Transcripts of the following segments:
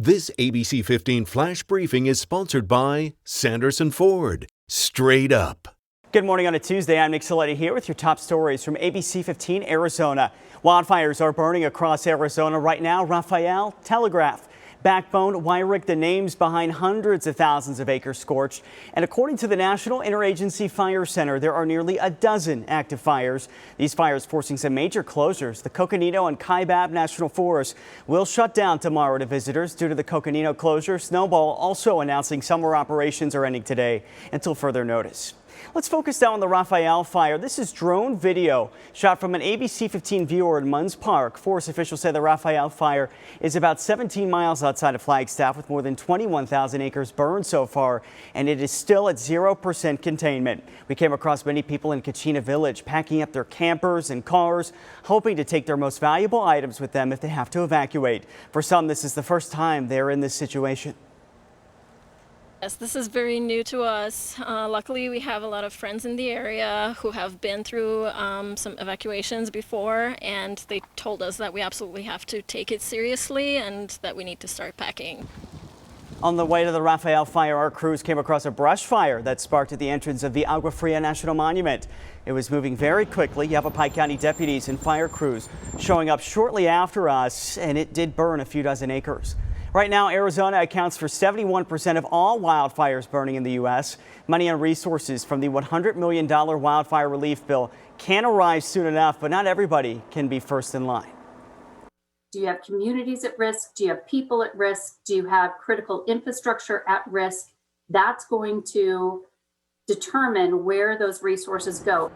This ABC 15 flash briefing is sponsored by Sanderson Ford. Straight up. Good morning on a Tuesday. I'm Nick CILETTI here with your top stories from ABC 15 Arizona. Wildfires are burning across Arizona right now. Rafael, Telegraph, Backbone, Wyrick, the names behind hundreds of thousands of acres scorched. And according to the National Interagency Fire Center, there are nearly a dozen active fires. These fires forcing some major closures. The Coconino and Kaibab National Forests will shut down tomorrow to visitors due to the Coconino closure. Snowball also announcing summer operations are ending today until further notice. Let's focus down on the Rafael fire. This is drone video shot from an ABC 15 viewer in Munns Park. Forest officials say the Rafael fire is about 17 miles outside of Flagstaff with more than 21,000 acres burned so far, and it is still at 0% containment. We came across many people in Kachina Village packing up their campers and cars, hoping to take their most valuable items with them if they have to evacuate. For some, this is the first time they're in this situation. Yes, this is very new to us. Luckily, we have a lot of friends in the area who have been through some evacuations before, and they told us that we absolutely have to take it seriously and that we need to start packing. On the way to the Rafael fire, our crews came across a brush fire that sparked at the entrance of the Agua Fria National Monument. It was moving very quickly. Yavapai County deputies and fire crews showing up shortly after us, and it did burn a few dozen acres. Right now, Arizona accounts for 71% of all wildfires burning in the U.S. Money and resources from the $100 million wildfire relief bill can arrive soon enough, but not everybody can be first in line. Do you have communities at risk? Do you have people at risk? Do you have critical infrastructure at risk? That's going to determine where those resources go.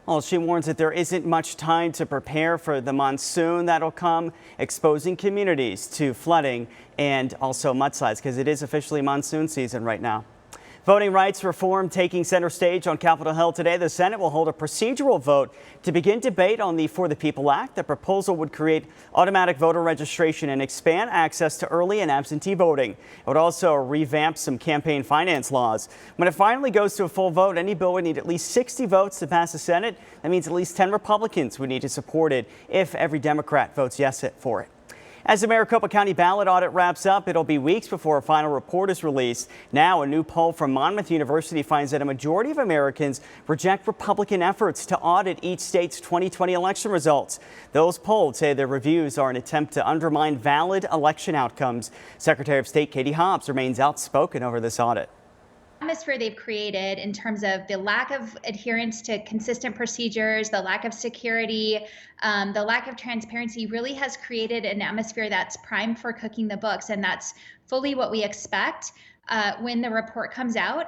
Well, she warns that there isn't much time to prepare for the monsoon that'll come, exposing communities to flooding and also mudslides because it is officially monsoon season right now. Voting rights reform taking center stage on Capitol Hill today. The Senate will hold a procedural vote to begin debate on the For the People Act. The proposal would create automatic voter registration and expand access to early and absentee voting. It would also revamp some campaign finance laws. When it finally goes to a full vote, any bill would need at least 60 votes to pass the Senate. That means at least 10 Republicans would need to support it if every Democrat votes yes for it. As the Maricopa County ballot audit wraps up, it'll be weeks before a final report is released. Now, a new poll from Monmouth University finds that a majority of Americans reject Republican efforts to audit each state's 2020 election results. Those polled say their reviews are an attempt to undermine valid election outcomes. Secretary of State Katie Hobbs remains outspoken over this audit. Atmosphere they've created in terms of the lack of adherence to consistent procedures, the lack of security, the lack of transparency really has created an atmosphere that's primed for cooking the books, and that's fully what we expect when the report comes out.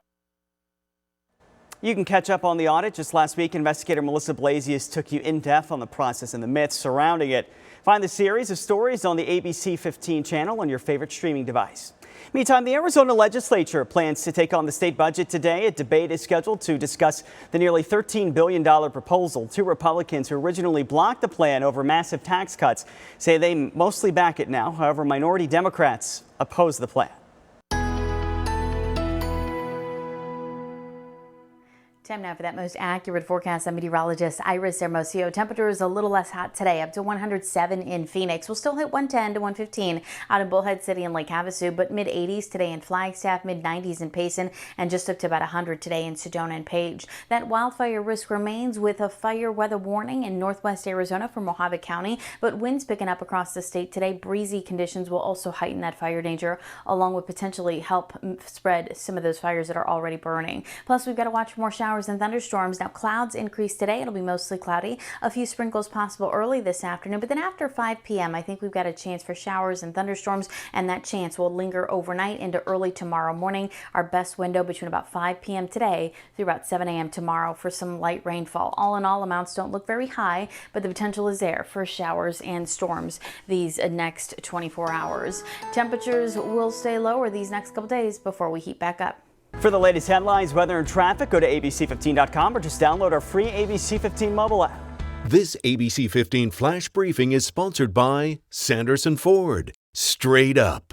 You can catch up on the audit. Just last week, investigator Melissa Blasius took you in depth on the process and the myths surrounding it. Find the series of stories on the ABC 15 channel on your favorite streaming device. Meantime, the Arizona legislature plans to take on the state budget today. A debate is scheduled to discuss the nearly $13 billion proposal. Two Republicans who originally blocked the plan over massive tax cuts say they mostly back it now. However, minority Democrats oppose the plan. Time now for that most accurate forecast. I'm meteorologist Iris Hermosillo. Temperature is a little less hot today, up to 107 in Phoenix. We'll still hit 110 to 115 out in Bullhead City and Lake Havasu, but mid-80s today in Flagstaff, mid-90s in Payson, and just up to about 100 today in Sedona and Page. That wildfire risk remains with a fire weather warning in northwest Arizona for Mojave County, but winds picking up across the state today. Breezy conditions will also heighten that fire danger, along with potentially help spread some of those fires that are already burning. Plus, we've got to watch for more showers and thunderstorms. Now, clouds increase today. It'll be mostly cloudy. A few sprinkles possible early this afternoon, but then after 5 p.m., I think we've got a chance for showers and thunderstorms, and that chance will linger overnight into early tomorrow morning. Our best window between about 5 p.m. today through about 7 a.m. tomorrow for some light rainfall. All in all, amounts don't look very high, but the potential is there for showers and storms these next 24 hours. Temperatures will stay lower these next couple days before we heat back up. For the latest headlines, weather, and traffic, go to abc15.com or just download our free ABC 15 mobile app. This ABC 15 flash briefing is sponsored by Sanderson Ford. Straight up.